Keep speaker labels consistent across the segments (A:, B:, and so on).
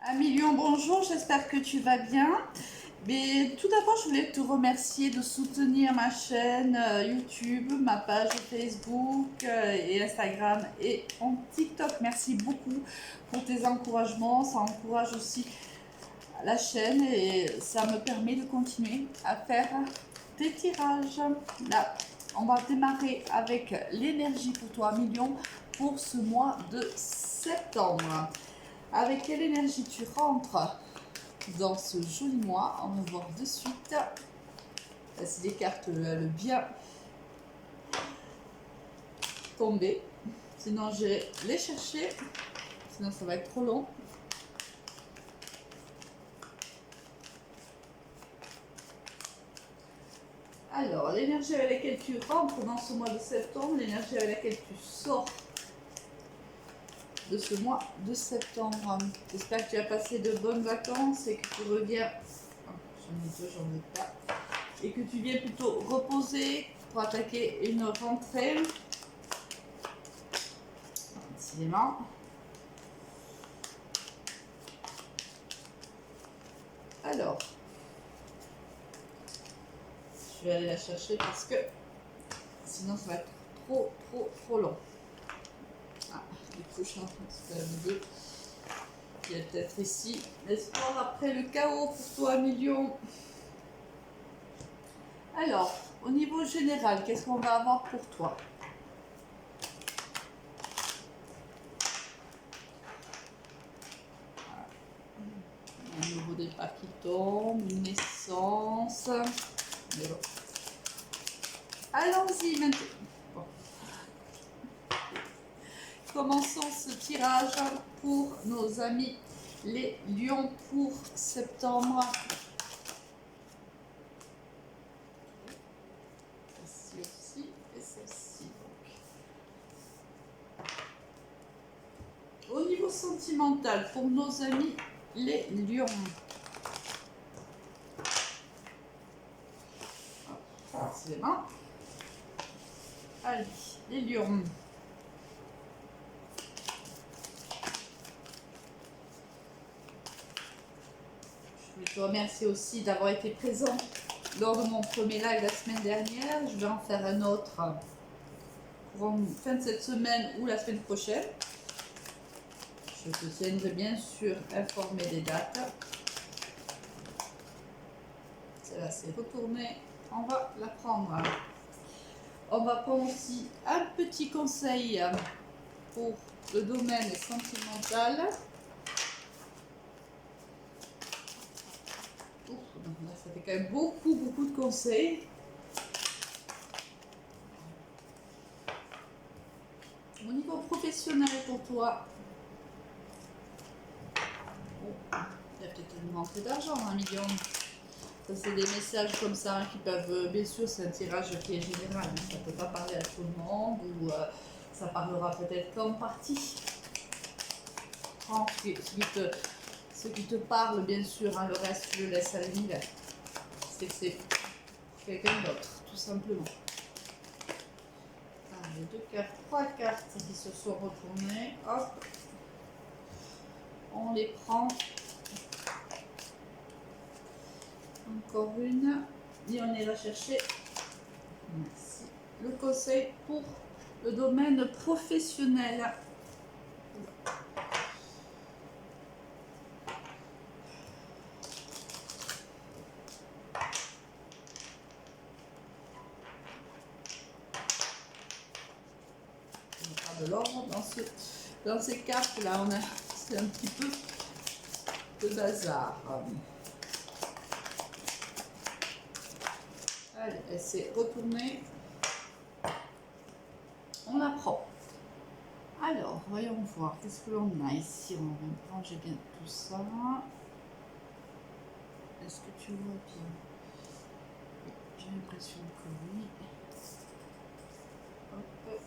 A: Ami Lyon, bonjour, j'espère que tu vas bien. Mais tout d'abord, je voulais te remercier de soutenir ma chaîne YouTube, ma page Facebook et Instagram et en TikTok. Merci beaucoup pour tes encouragements. Ça encourage aussi la chaîne et ça me permet de continuer à faire des tirages. Là, on va démarrer avec l'énergie pour toi, Million, pour ce mois de septembre. Avec quelle énergie tu rentres dans ce joli mois? On va voir de suite si les cartes veulent bien tomber. Sinon, je vais les chercher. Sinon, ça va être trop long. Alors, l'énergie avec laquelle tu rentres dans ce mois de septembre, l'énergie avec laquelle tu sors de ce mois de septembre. J'espère que tu as passé de bonnes vacances et que tu reviens. J'en ai deux, j'en ai pas. Et que tu viens plutôt reposer pour attaquer une rentrée. Décidément. Alors, je vais aller la chercher parce que sinon ça va être trop long. Ah, du coup, je suis en train de faire le deux. Il y a peut-être ici l'espoir après le chaos pour toi, Million. Alors, au niveau général, qu'est-ce qu'on va avoir pour toi? Un nouveau départ qui tombe, une naissance. Mais bon. Allons-y maintenant. Bon. Commençons ce tirage pour nos amis les lions pour septembre. Ceci aussi et celle-ci. Au niveau sentimental, pour nos amis les lions. Forcément. Allez, les lions. Je voulais te remercier aussi d'avoir été présent lors de mon premier live la semaine dernière. Je vais en faire un autre pour en fin de cette semaine ou la semaine prochaine. Je te tiendrai bien sûr informé des dates. Celle-là c'est retourné. On va la prendre. On va prendre aussi un petit conseil pour le domaine sentimental. Là, ça fait quand même beaucoup de conseils. Au niveau professionnel pour toi, il y a peut-être une rentrée d'argent, 1 million. Ça, c'est des messages comme ça qui peuvent, bien sûr, c'est un tirage qui est général. Ça ne peut pas parler à tout le monde ou ça parlera peut-être qu'en partie. Prends ce qui te parle, bien sûr, hein, le reste, je le laisse à l'univers. C'est que c'est quelqu'un d'autre, tout simplement. Les deux cartes, trois cartes qui se sont retournées. Hop, on les prend. Encore une. Et on ira chercher. Merci. Le conseil pour le domaine professionnel. De l'ordre dans ces cartes là c'est un petit peu de bazar. Allez, elle s'est retournée, on la prend. Alors voyons voir qu'est-ce que l'on a ici. On va ranger bien tout ça. Est-ce que tu vois bien? J'ai l'impression que oui. Hop.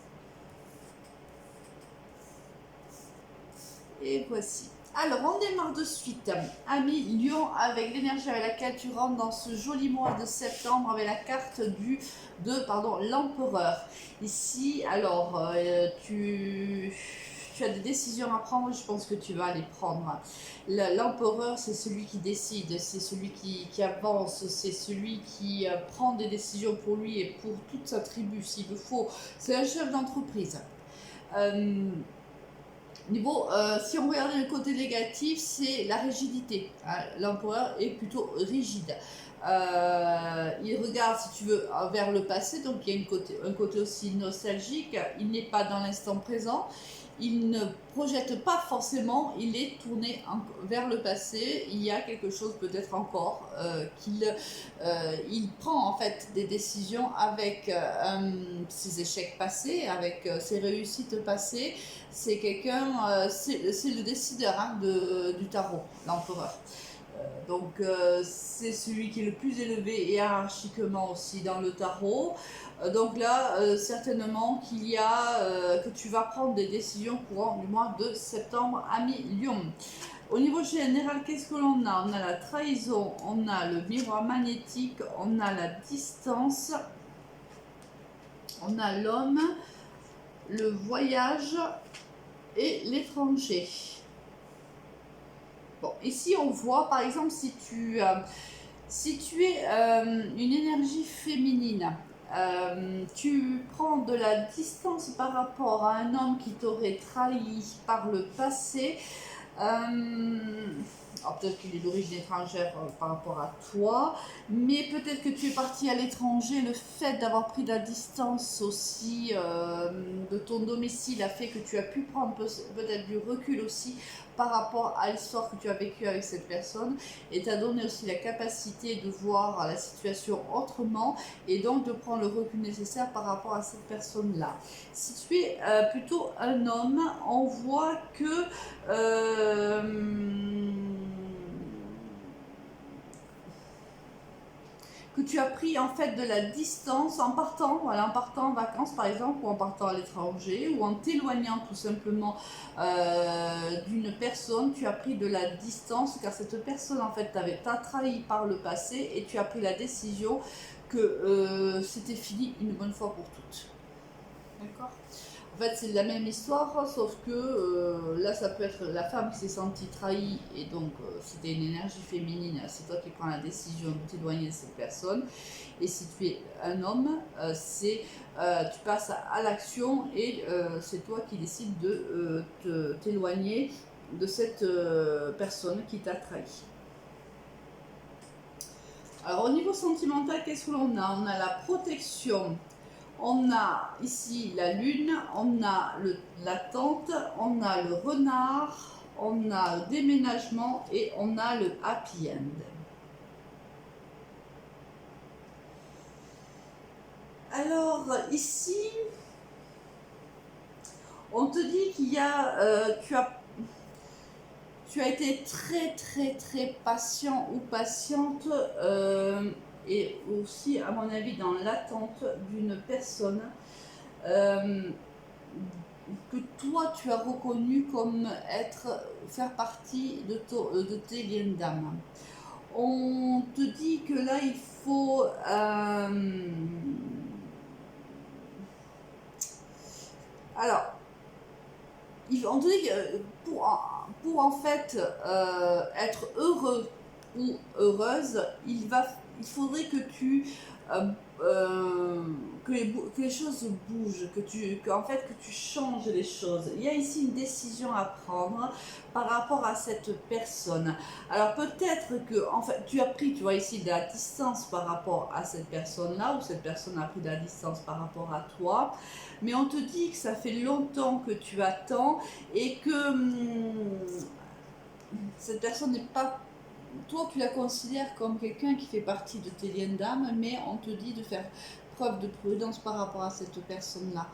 A: Et voici. Alors, on démarre de suite. Ami Lion, avec l'énergie avec laquelle tu rentres dans ce joli mois de septembre, avec la carte de l'empereur. Ici, alors, tu tu as des décisions à prendre, je pense que tu vas les prendre. L'empereur, c'est celui qui décide, c'est celui qui avance, c'est celui qui prend des décisions pour lui et pour toute sa tribu, s'il le faut. C'est un chef d'entreprise. Si on regarde le côté négatif, c'est la rigidité. L'empereur est plutôt rigide. Il regarde, si tu veux, vers le passé, donc il y a un côté aussi nostalgique. Il n'est pas dans l'instant présent. Il ne projette pas forcément, il est tourné vers le passé. Il y a quelque chose peut-être encore il prend en fait des décisions avec ses échecs passés, avec ses réussites passées. C'est quelqu'un, c'est le décideur du tarot, l'empereur. C'est celui qui est le plus élevé hiérarchiquement aussi dans le tarot. Donc là, certainement que tu vas prendre des décisions courant du mois de septembre, ami Lion. Au niveau général, qu'est-ce que l'on a? On a la trahison, on a le miroir magnétique, on a la distance, on a l'homme, le voyage et l'étranger. Bon, ici on voit par exemple si tu es une énergie féminine, tu prends de la distance par rapport à un homme qui t'aurait trahi par le passé. Alors peut-être qu'il est d'origine étrangère par rapport à toi, mais peut-être que tu es parti à l'étranger. Le fait d'avoir pris de la distance aussi de ton domicile a fait que tu as pu prendre peut-être du recul aussi par rapport à l'histoire que tu as vécue avec cette personne, et t'a donné aussi la capacité de voir la situation autrement et donc de prendre le recul nécessaire par rapport à cette personne-là. Si tu es plutôt un homme, on voit que tu as pris en fait de la distance en partant, voilà, en partant en vacances par exemple, ou en partant à l'étranger, ou en t'éloignant tout simplement d'une personne. Tu as pris de la distance car cette personne en fait t'a trahi par le passé, et tu as pris la décision que c'était fini une bonne fois pour toutes. D'accord? En fait, c'est la même histoire, sauf que là, ça peut être la femme qui s'est sentie trahie, et donc c'était une énergie féminine, c'est toi qui prends la décision de t'éloigner de cette personne. Et si tu es un homme, tu passes à l'action, et c'est toi qui décides de t'éloigner de cette personne qui t'a trahi. Alors au niveau sentimental, qu'est-ce que l'on a? On a la protection. On a ici la lune, on a la tente, on a le renard, on a le déménagement et on a le happy end. Alors ici, on te dit qu'il y a, tu as été très très très patient ou patiente, et aussi à mon avis dans l'attente d'une personne que toi tu as reconnu comme faire partie de tes liens d'âme. On te dit que là il faut alors on te dit que pour en fait être heureux ou heureuse, il faudrait que que les choses bougent, que tu changes les choses. Il y a ici une décision à prendre par rapport à cette personne. Alors peut-être que en fait tu as pris, tu vois ici, de la distance par rapport à cette personne-là, ou cette personne a pris de la distance par rapport à toi, mais on te dit que ça fait longtemps que tu attends, et que cette personne n'est pas... Toi, tu la considères comme quelqu'un qui fait partie de tes liens d'âme, mais on te dit de faire preuve de prudence par rapport à cette personne-là.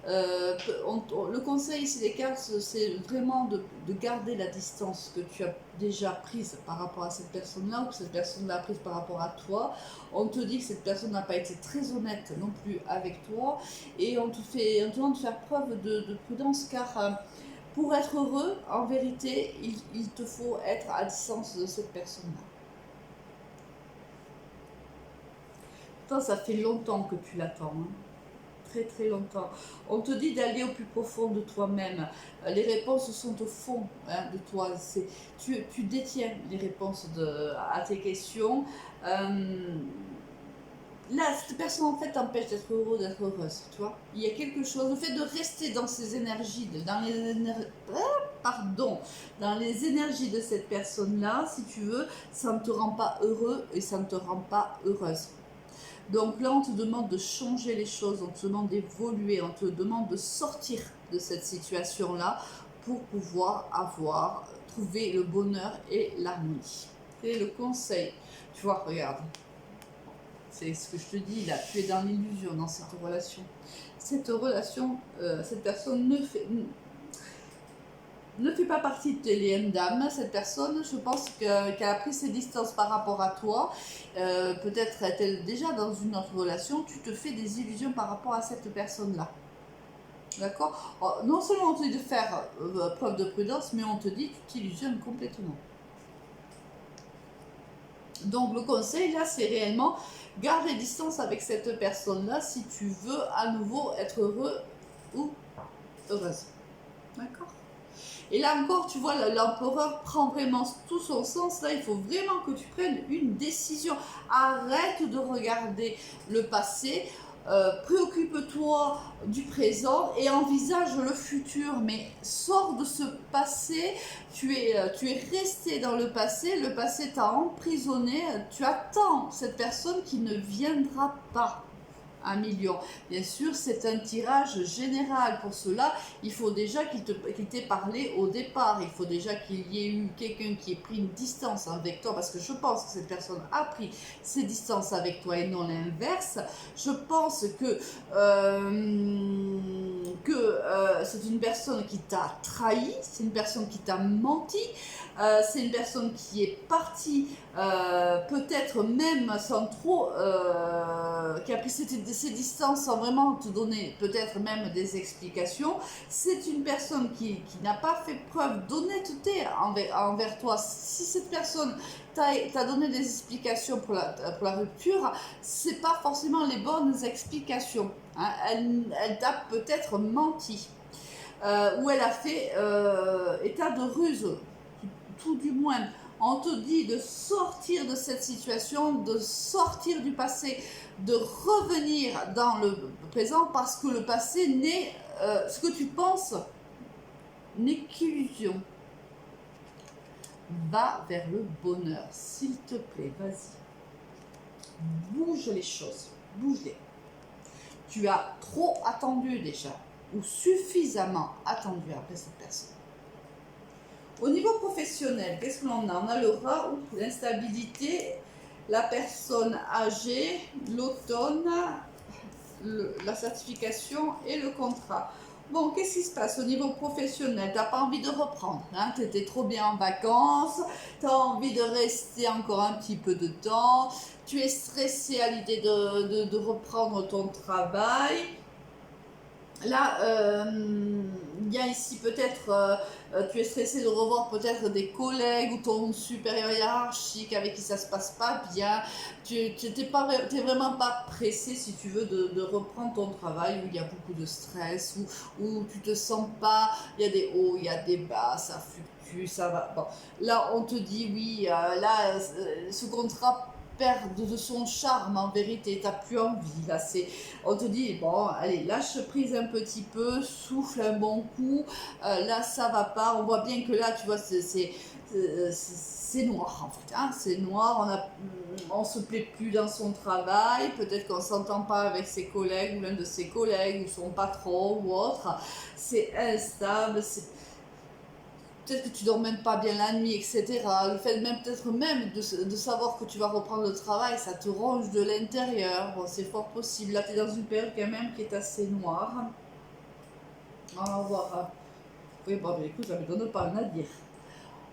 A: Le conseil ici des cartes, c'est vraiment de garder la distance que tu as déjà prise par rapport à cette personne-là, ou que cette personne l'a prise par rapport à toi. On te dit que cette personne n'a pas été très honnête non plus avec toi, et on te demande de faire preuve de prudence, car pour être heureux, en vérité, il te faut être à distance de cette personne-là. Toi, ça fait longtemps que tu l'attends, hein. très très longtemps. On te dit d'aller au plus profond de toi-même. Les réponses sont au fond hein, de toi. Tu détiens les réponses à tes questions. Là, cette personne en fait t'empêche d'être heureux, d'être heureuse, tu vois. Il y a quelque chose, le fait de rester dans ces énergies, dans les énergies de cette personne-là, si tu veux, ça ne te rend pas heureux et ça ne te rend pas heureuse. Donc là, on te demande de changer les choses, on te demande d'évoluer, on te demande de sortir de cette situation-là pour pouvoir trouver le bonheur et l'harmonie. C'est le conseil. Tu vois, regarde. C'est ce que je te dis là, tu es dans l'illusion dans cette relation. Cette personne ne fait pas partie de tes liens d'âme. Cette personne, je pense qu'elle a pris ses distances par rapport à toi. Peut-être est-elle déjà dans une autre relation. Tu te fais des illusions par rapport à cette personne-là. D'accord? Non seulement on te dit de faire preuve de prudence, mais on te dit que tu t'illusionnes complètement. Donc le conseil là, c'est réellement garde les distances avec cette personne-là si tu veux à nouveau être heureux ou heureuse. D'accord? Et là encore, tu vois, l'empereur prend vraiment tout son sens. Là, il faut vraiment que tu prennes une décision. Arrête de regarder le passé. Préoccupe-toi du présent et envisage le futur, mais sors de ce passé, tu es resté dans le passé t'a emprisonné, tu attends cette personne qui ne viendra pas. 1 million. Bien sûr, c'est un tirage général. Pour cela, il faut déjà qu'il t'ait parlé au départ. Il faut déjà qu'il y ait eu quelqu'un qui ait pris une distance avec toi, parce que je pense que cette personne a pris ses distances avec toi et non l'inverse. Je pense que c'est une personne qui t'a trahi, c'est une personne qui t'a menti, c'est une personne qui est partie peut-être même sans trop, qui a pris ses distances sans vraiment te donner peut-être même des explications. C'est une personne qui n'a pas fait preuve d'honnêteté envers toi. Si cette personne t'a donné des explications pour la rupture, c'est pas forcément les bonnes explications. Hein. Elle t'a peut-être menti. Ou elle a fait état de ruse, tout du moins. On te dit de sortir de cette situation, de sortir du passé, de revenir dans le présent parce que le passé n'est, ce que tu penses n'est qu'illusion. Va vers le bonheur, s'il te plaît, vas-y. Bouge les choses, bouge-les. Tu as trop attendu déjà, ou suffisamment attendu après cette personne. Au niveau professionnel, qu'est-ce que l'on a? On a le rat ou l'instabilité, la personne âgée, l'automne, la certification et le contrat. Bon, qu'est-ce qui se passe au niveau professionnel? Tu n'as pas envie de reprendre, hein? Tu étais trop bien en vacances, tu as envie de rester encore un petit peu de temps, tu es stressé à l'idée de reprendre ton travail. Là, il y a ici peut-être, tu es stressé de revoir peut-être des collègues ou ton supérieur hiérarchique avec qui ça se passe pas bien. Tu n'es vraiment pas pressé, si tu veux, de reprendre ton travail où il y a beaucoup de stress, où tu te sens pas, il y a des hauts, il y a des bas, ça fluctue, ça va. Bon, là, on te dit oui, là, ce contrat perd de son charme en vérité, t'as plus envie là, on te dit bon allez lâche prise un petit peu, souffle un bon coup, là ça va pas, on voit bien que là tu vois c'est noir en fait, hein, c'est noir, on se plaît plus dans son travail, peut-être qu'on s'entend pas avec ses collègues ou l'un de ses collègues ou son patron ou autre, c'est instable, peut-être que tu dors même pas bien la nuit, etc. Le fait même peut-être même de savoir que tu vas reprendre le travail, ça te ronge de l'intérieur. Bon, c'est fort possible. Là, tu es dans une période quand même qui est assez noire. On va voir. Oui, bon, écoute, ça me donne pas un à dire.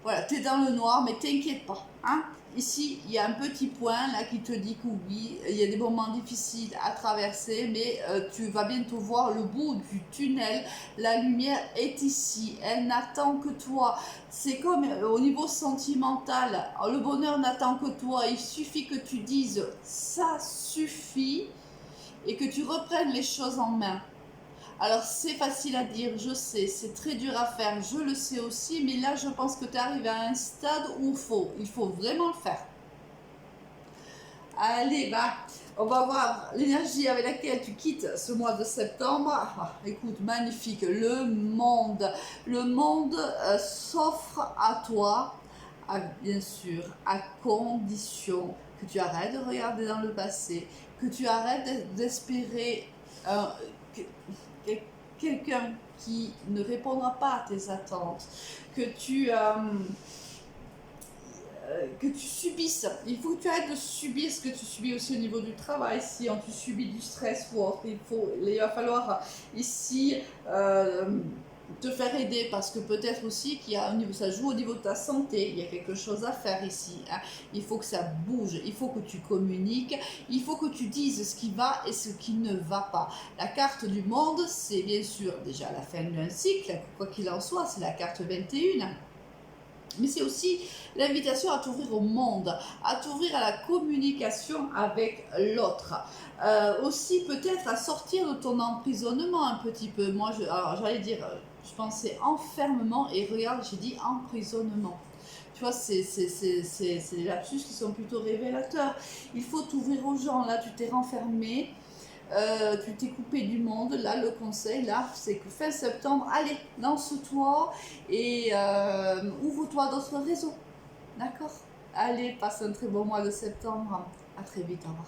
A: Voilà, tu es dans le noir, mais t'inquiète pas. Hein. Ici, il y a un petit point là qui te dit que oui, il y a des moments difficiles à traverser, mais tu vas bientôt voir le bout du tunnel. La lumière est ici, elle n'attend que toi. C'est comme au niveau sentimental, le bonheur n'attend que toi. Il suffit que tu dises ça suffit. et que tu reprennes les choses en main. Alors c'est facile à dire, je sais, c'est très dur à faire, je le sais aussi, mais là je pense que tu arrives à un stade où il faut vraiment le faire. Allez, bah, on va voir l'énergie avec laquelle tu quittes ce mois de septembre. Ah, écoute, magnifique, le monde s'offre à toi, bien sûr, à condition que tu arrêtes de regarder dans le passé, que tu arrêtes d'espérer que- quelqu'un qui ne répondra pas à tes attentes, que tu subisses. Il faut que tu arrêtes de subir ce que tu subis aussi au niveau du travail. Si tu subis du stress ou autre, il va falloir ici te faire aider parce que peut-être aussi qu'il y a ça joue au niveau de ta santé. Il y a quelque chose à faire ici. Hein. Il faut que ça bouge. Il faut que tu communiques. Il faut que tu dises ce qui va et ce qui ne va pas. La carte du monde, c'est bien sûr déjà la fin d'un cycle. Quoi qu'il en soit, c'est la carte 21. Mais c'est aussi l'invitation à t'ouvrir au monde, à t'ouvrir à la communication avec l'autre. Aussi peut-être à sortir de ton emprisonnement un petit peu. Moi, alors j'allais dire, je pensais enfermement et regarde, j'ai dit emprisonnement. Tu vois, c'est des lapsus qui sont plutôt révélateurs. Il faut t'ouvrir aux gens. Là, tu t'es renfermé. Tu t'es coupé du monde, là le conseil, là c'est que fin septembre, allez, lance-toi et ouvre-toi à d'autres réseaux, d'accord? Allez, passe un très bon mois de septembre, à très vite, au revoir.